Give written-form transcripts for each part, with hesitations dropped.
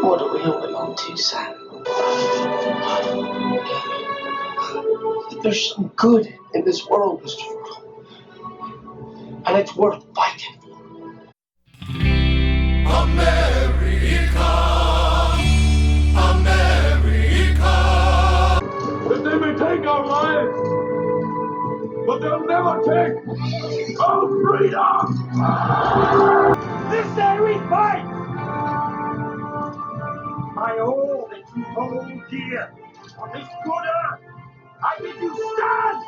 What do we all belong to, Sam? There's some good in this world, Mr. Frodo. And it's worth fighting for. America, America. That they may take our lives, but they'll never take our freedom! This day we fight! By all that you hold dear on this good earth, I bid you stand!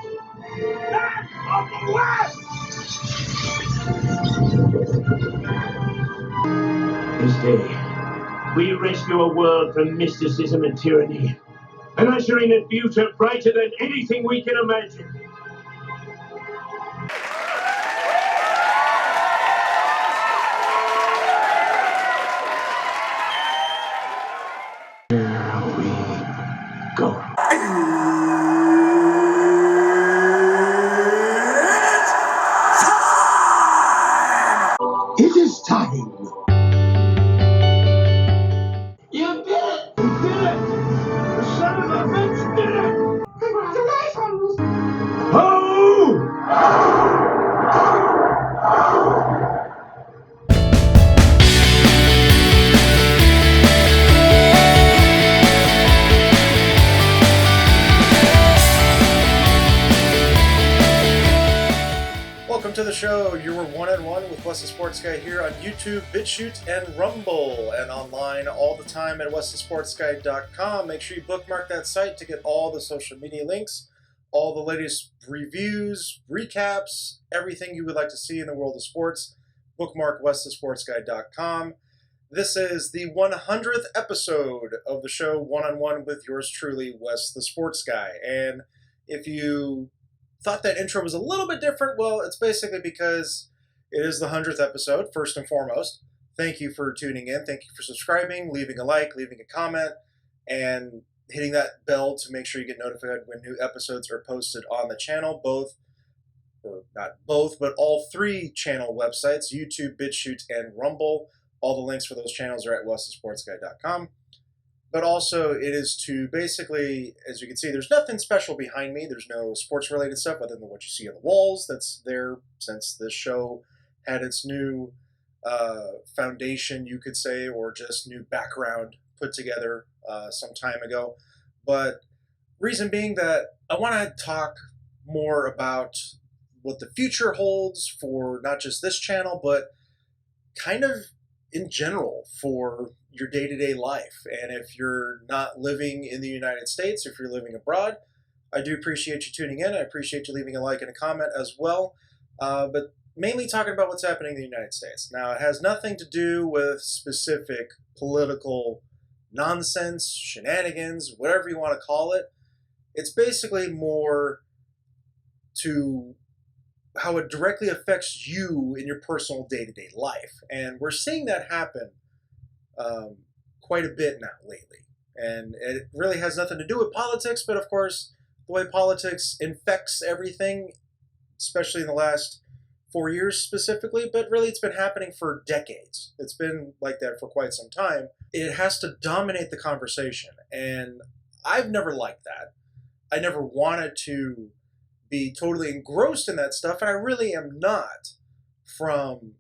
Stand on the West! This day, we rescue a world from mysticism and tyranny, and usher in a future brighter than anything we can imagine. Here we go. It is time! You did it! We did it! The son of a bitch did it! Congratulations! Ho! Welcome to the show. You're 1-on-1 with Wes the Sports Guy here on YouTube, BitChute, and Rumble, and online all the time at westhesportsguy.com. Make sure you bookmark that site to get all the social media links, all the latest reviews, recaps, everything you would like to see in the world of sports. Bookmark westhesportsguy.com. This is the 100th episode of the show 1-on-1 with yours truly, Wes the Sports Guy. And if you thought that intro was a little bit different, well, it's basically because it is the 100th episode, first and foremost. Thank you for tuning in. Thank you for subscribing, leaving a like, leaving a comment, and hitting that bell to make sure you get notified when new episodes are posted on the channel. Both, or not both, but all three channel websites, YouTube, BitChute, and Rumble. All the links for those channels are at westhesportsguy.com. But also, it is to basically, as you can see, there's nothing special behind me. There's no sports-related stuff other than what you see on the walls. That's there since this show had its new foundation, you could say, or just new background put together some time ago. But reason being that I want to talk more about what the future holds for not just this channel, but kind of in general for your day-to-day life. And if you're not living in the United States, if you're living abroad, I do appreciate you tuning in. I appreciate you leaving a like and a comment as well. But mainly talking about what's happening in the United States. Now, it has nothing to do with specific political nonsense, shenanigans, whatever you want to call it. It's basically more to how it directly affects you in your personal day-to-day life. And we're seeing that happen quite a bit now lately. And it really has nothing to do with politics, but of course, the way politics infects everything, especially in the last 4 years specifically, but really it's been happening for decades. It's been like that for quite some time. It has to dominate the conversation. And I've never liked that. I never wanted to be totally engrossed in that stuff, and I really am not from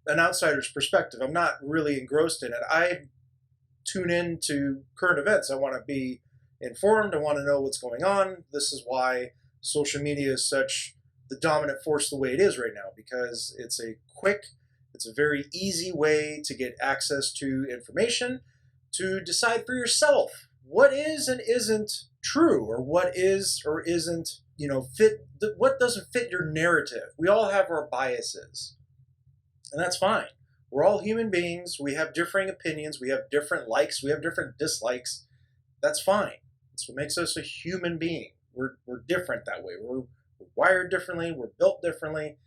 an outsider's perspective. I'm not really engrossed in it. I tune in to current events. I want to be informed. I want to know what's going on. This is why social media is such the dominant force the way it is right now, because it's a very easy way to get access to information, to decide for yourself what is and isn't true, or what is or isn't, what doesn't fit your narrative. We all have our biases, and that's fine. We're all human beings. We have differing opinions. We have different likes. We have different dislikes. That's fine. That's what makes us a human being. We're different that way. We're wired differently. We're built differently.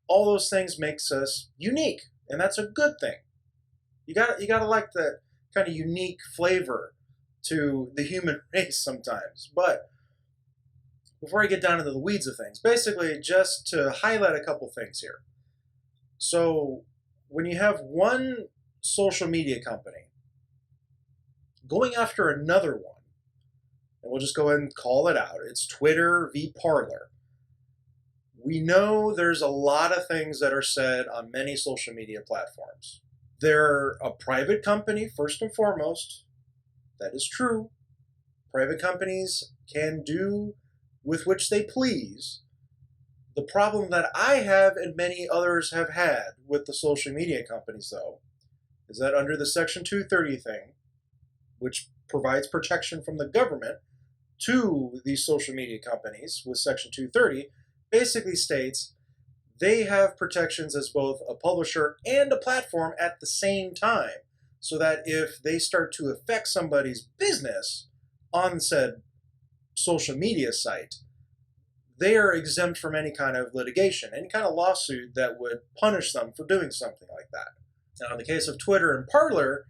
All those things makes us unique, and that's a good thing. You gotta like that kind of unique flavor to the human race sometimes. But before I get down into the weeds of things, basically just to highlight a couple things here. So when you have one social media company going after another one, and we'll just go ahead and call it out. It's Twitter v. Parler. We know there's a lot of things that are said on many social media platforms. They're a private company, first and foremost. That is true. Private companies can do with which they please. The problem that I have and many others have had with the social media companies, though, is that under the Section 230 thing, which provides protection from the government to these social media companies with Section 230, basically states they have protections as both a publisher and a platform at the same time, so that if they start to affect somebody's business on said social media site, they are exempt from any kind of litigation, any kind of lawsuit that would punish them for doing something like that. Now, in the case of Twitter and Parler,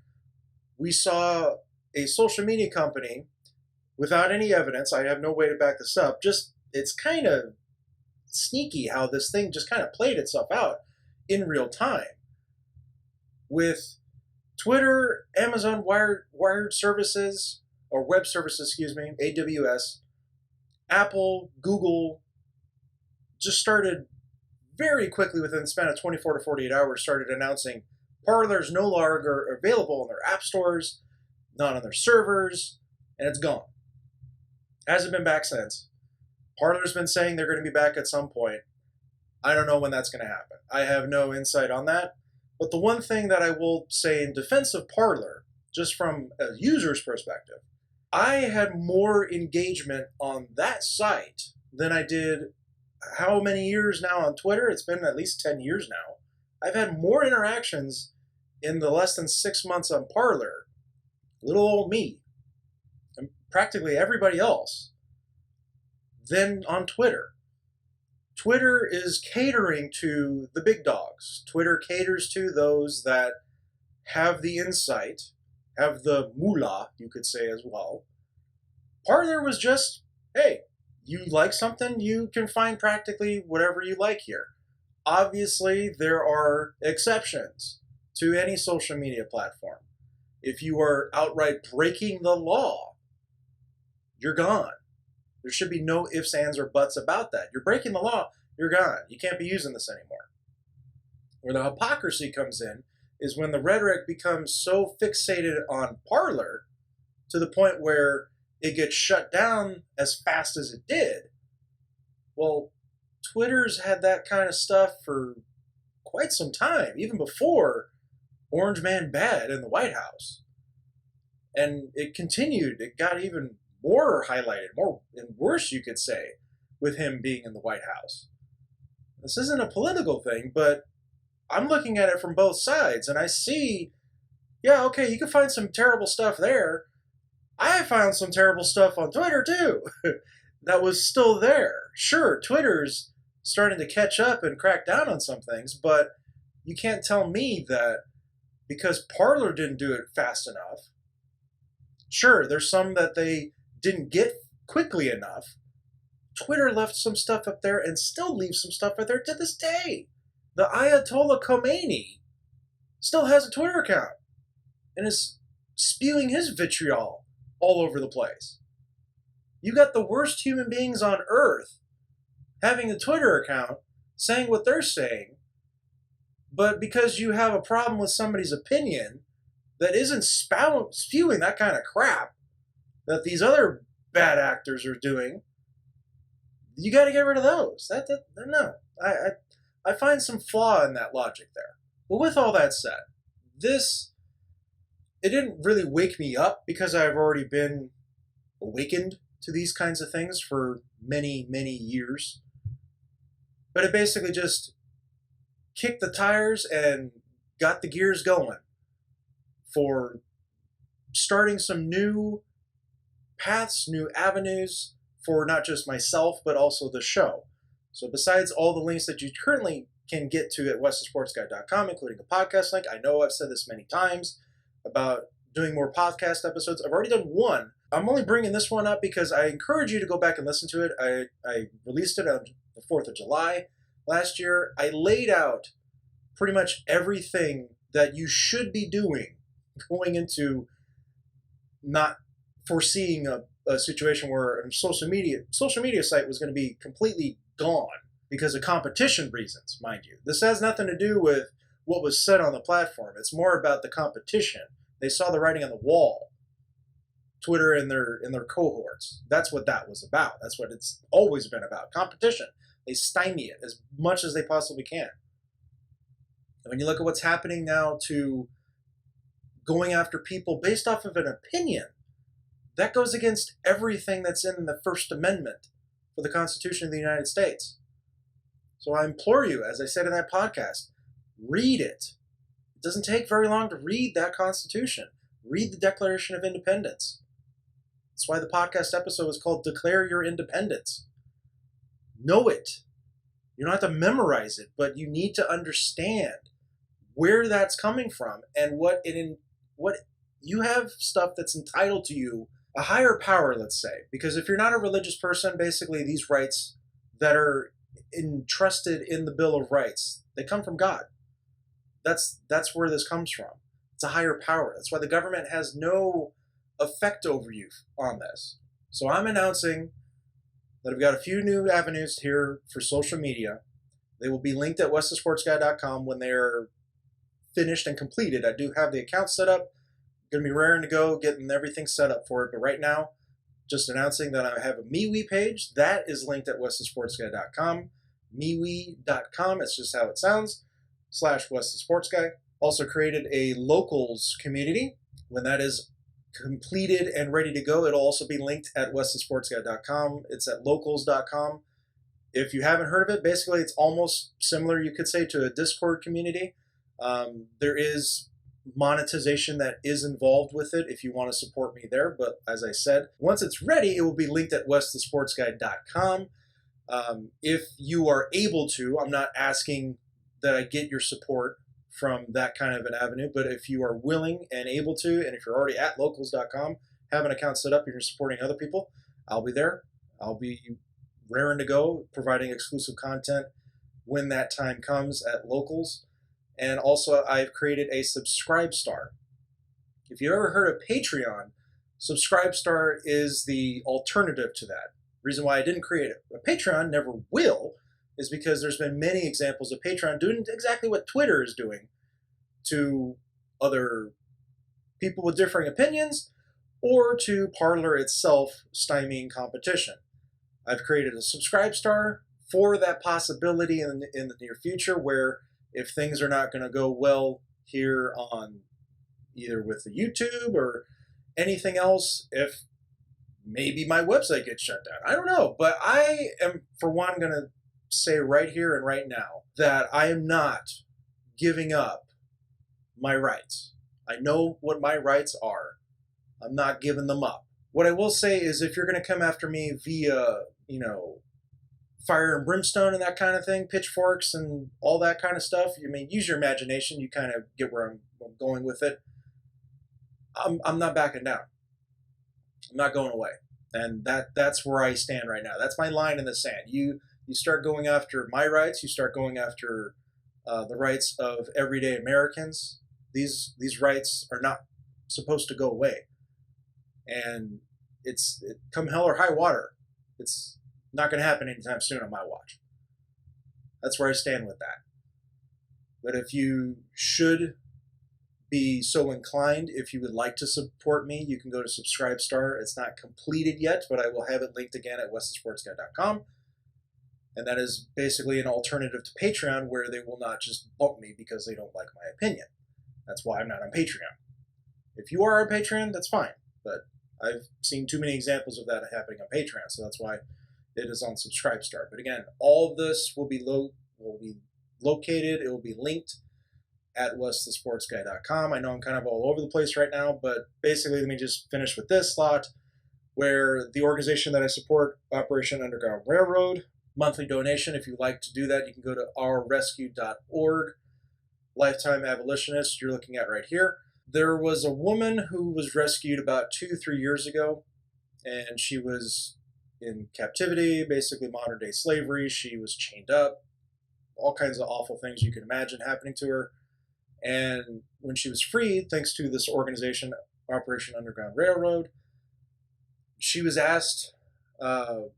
we saw a social media company without any evidence. I have no way to back this up. Just, it's kind of sneaky how this thing just kind of played itself out in real time. With Twitter, Amazon wired services, or web services, AWS, Apple, Google, just started very quickly within the span of 24 to 48 hours, started announcing Parler is no longer available in their app stores, not on their servers, and it's gone. Hasn't been back since. Parler's been saying they're going to be back at some point. I don't know when that's going to happen. I have no insight on that. But the one thing that I will say in defense of Parler, just from a user's perspective, I had more engagement on that site than I did how many years now on Twitter? It's been at least 10 years now. I've had more interactions in the less than 6 months on Parler, little old me, and practically everybody else, than on Twitter. Twitter is catering to the big dogs. Twitter caters to those that have the insight, have the moolah, you could say as well. Parler was just, hey, you like something, you can find practically whatever you like here. Obviously, there are exceptions to any social media platform. If you are outright breaking the law, you're gone. There should be no ifs, ands, or buts about that. You're breaking the law, you're gone. You can't be using this anymore. Where the hypocrisy comes in is when the rhetoric becomes so fixated on Parler to the point where it gets shut down as fast as it did. Well, Twitter's had that kind of stuff for quite some time, even before Orange Man Bad in the White House. And it continued. It got even more highlighted, more and worse, you could say, with him being in the White House. This isn't a political thing, but I'm looking at it from both sides, and I see, yeah, okay, you can find some terrible stuff there. I found some terrible stuff on Twitter, too, that was still there. Sure, Twitter's starting to catch up and crack down on some things, but you can't tell me that because Parler didn't do it fast enough. Sure, there's some that they didn't get quickly enough. Twitter left some stuff up there and still leaves some stuff up there to this day. The Ayatollah Khomeini still has a Twitter account and is spewing his vitriol all over the place. You got the worst human beings on earth having a Twitter account saying what they're saying, but because you have a problem with somebody's opinion that isn't spewing that kind of crap that these other bad actors are doing, you got to get rid of those. No, I find some flaw in that logic there. But with all that said, it didn't really wake me up because I've already been awakened to these kinds of things for many, many years. But it basically just kicked the tires and got the gears going for starting some new paths, new avenues for not just myself, but also the show. So besides all the links that you currently can get to at westthesportsguy.com, including a podcast link, I know I've said this many times about doing more podcast episodes. I've already done one. I'm only bringing this one up because I encourage you to go back and listen to it. I released it on the 4th of July last year. I laid out pretty much everything that you should be doing going into not foreseeing a situation where a social media site was going to be completely gone because of competition reasons, mind you. This has nothing to do with what was said on the platform. It's more about the competition. They saw the writing on the wall. Twitter and their cohorts. That's what that was about. That's what it's always been about. Competition. They stymie it as much as they possibly can. And when you look at what's happening now to going after people based off of an opinion, that goes against everything that's in the First Amendment for the Constitution of the United States. So I implore you, as I said in that podcast, read it. It doesn't take very long to read that Constitution. Read the Declaration of Independence. That's why the podcast episode is called Declare Your Independence. Know it. You don't have to memorize it, but you need to understand where that's coming from and what you have stuff that's entitled to you, a higher power, let's say. Because if you're not a religious person, basically these rights that are entrusted in the Bill of Rights, they come from God. That's where this comes from. It's a higher power. That's why the government has no effect over you on this. So I'm announcing that I've got a few new avenues here for social media. They will be linked at westthesportsguy.com when they're finished and completed. I do have the account set up. Going to be raring to go, getting everything set up for it. But right now, just announcing that I have a MeWe page. That is linked at westthesportsguy.com. MeWe.com, it's just how it sounds, /westthesportsguy. Also created a locals community. When that is completed and ready to go, it'll also be linked at westthesportsguy.com. It's at locals.com. If you haven't heard of it, basically it's almost similar, you could say, to a Discord community. There is monetization that is involved with it if you want to support me there. But as I said, once it's ready, it will be linked at westthesportsguy.com. If you are able to, I'm not asking that I get your support from that kind of an avenue, but if you are willing and able to, and if you're already at locals.com, have an account set up, and you're supporting other people, I'll be there. I'll be raring to go, providing exclusive content when that time comes at locals. And also, I've created a Subscribe Star. If you ever heard of Patreon, Subscribe Star is the alternative to that. Reason why I didn't create it. But Patreon never will, is because there's been many examples of Patreon doing exactly what Twitter is doing to other people with differing opinions, or to Parler itself stymieing competition. I've created a Subscribe Star for that possibility in the near future, where if things are not going to go well here on either with the YouTube or anything else, if maybe my website gets shut down. I don't know, but I am, for one, going to say right here and right now that I am not giving up my rights. I know what my rights are. I'm not giving them up. What I will say is, if you're going to come after me via, fire and brimstone and that kind of thing, pitchforks and all that kind of stuff, use your imagination. You kind of get where I'm going with it. I'm not backing down. I'm not going away. And that's where I stand right now. That's my line in the sand. You start going after my rights. You start going after the rights of everyday Americans. These rights are not supposed to go away. And it's come hell or high water. It's not going to happen anytime soon on my watch. That's where I stand with that. But if you should be so inclined, if you would like to support me, you can go to Subscribe Star. It's not completed yet, but I will have it linked again at westthesportsguy.com. And that is basically an alternative to Patreon, where they will not just bump me because they don't like my opinion. That's why I'm not on Patreon. If you are on Patreon, that's fine. But I've seen too many examples of that happening on Patreon, so that's why it is on Subscribe Star. But again, all of this will be located. It will be linked at westthesportsguy.com. I know I'm kind of all over the place right now, but basically, let me just finish with this slot, where the organization that I support, Operation Underground Railroad, monthly donation. If you'd like to do that, you can go to ourrescue.org. Lifetime abolitionist, you're looking at right here. There was a woman who was rescued about 2-3 years ago, and she was in captivity, basically modern day slavery. She was chained up, all kinds of awful things you can imagine happening to her. And when she was freed, thanks to this organization, Operation Underground Railroad. She was asked, it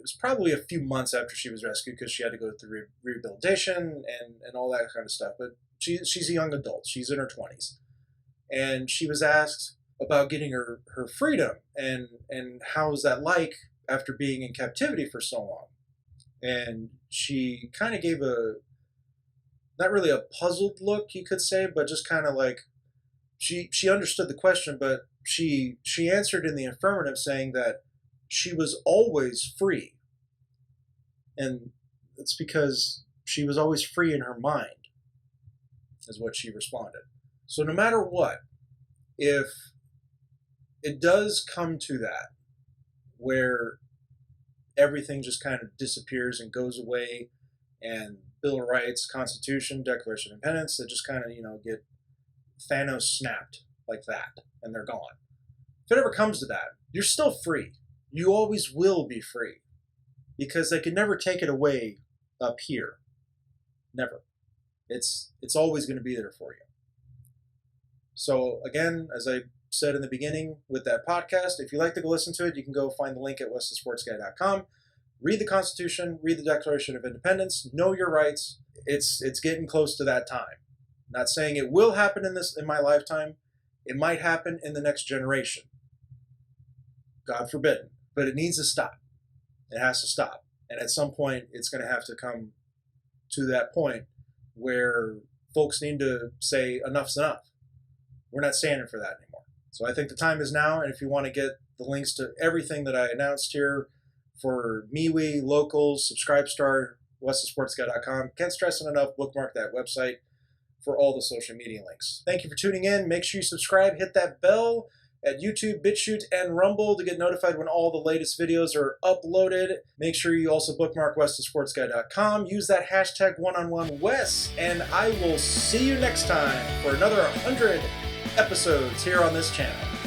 was probably a few months after she was rescued because she had to go through rehabilitation and all that kind of stuff. But she's a young adult. She's in her 20s. And she was asked about getting her freedom and how was that like after being in captivity for so long. And she kind of gave not really a puzzled look, you could say, but just kind of like she understood the question, but she answered in the affirmative, saying that she was always free. And it's because she was always free in her mind, is what she responded. So no matter what, if it does come to that, where everything just kind of disappears and goes away, and Bill of Rights, Constitution, Declaration of Independence, they just kind of, get Thanos snapped like that, and they're gone. If it ever comes to that, you're still free. You always will be free, because they can never take it away up here. Never. It's always going to be there for you. So again, as I said in the beginning with that podcast, if you like to go listen to it, you can go find the link at westthesportsguy.com. Read the Constitution, read the Declaration of Independence, know your rights. It's getting close to that time. Not saying it will happen in my lifetime. It might happen in the next generation. God forbid. But it needs to stop. It has to stop. And at some point, it's going to have to come to that point where folks need to say enough's enough. We're not standing for that anymore. So I think the time is now, and if you want to get the links to everything that I announced here for MeWe, Locals, Subscribestar, westthesportsguy.com, can't stress it enough, bookmark that website for all the social media links. Thank you for tuning in. Make sure you subscribe, hit that bell at YouTube, BitChute, and Rumble to get notified when all the latest videos are uploaded. Make sure you also bookmark westthesportsguy.com. Use that hashtag #1on1Wes, and I will see you next time for another 100 episodes here on this channel.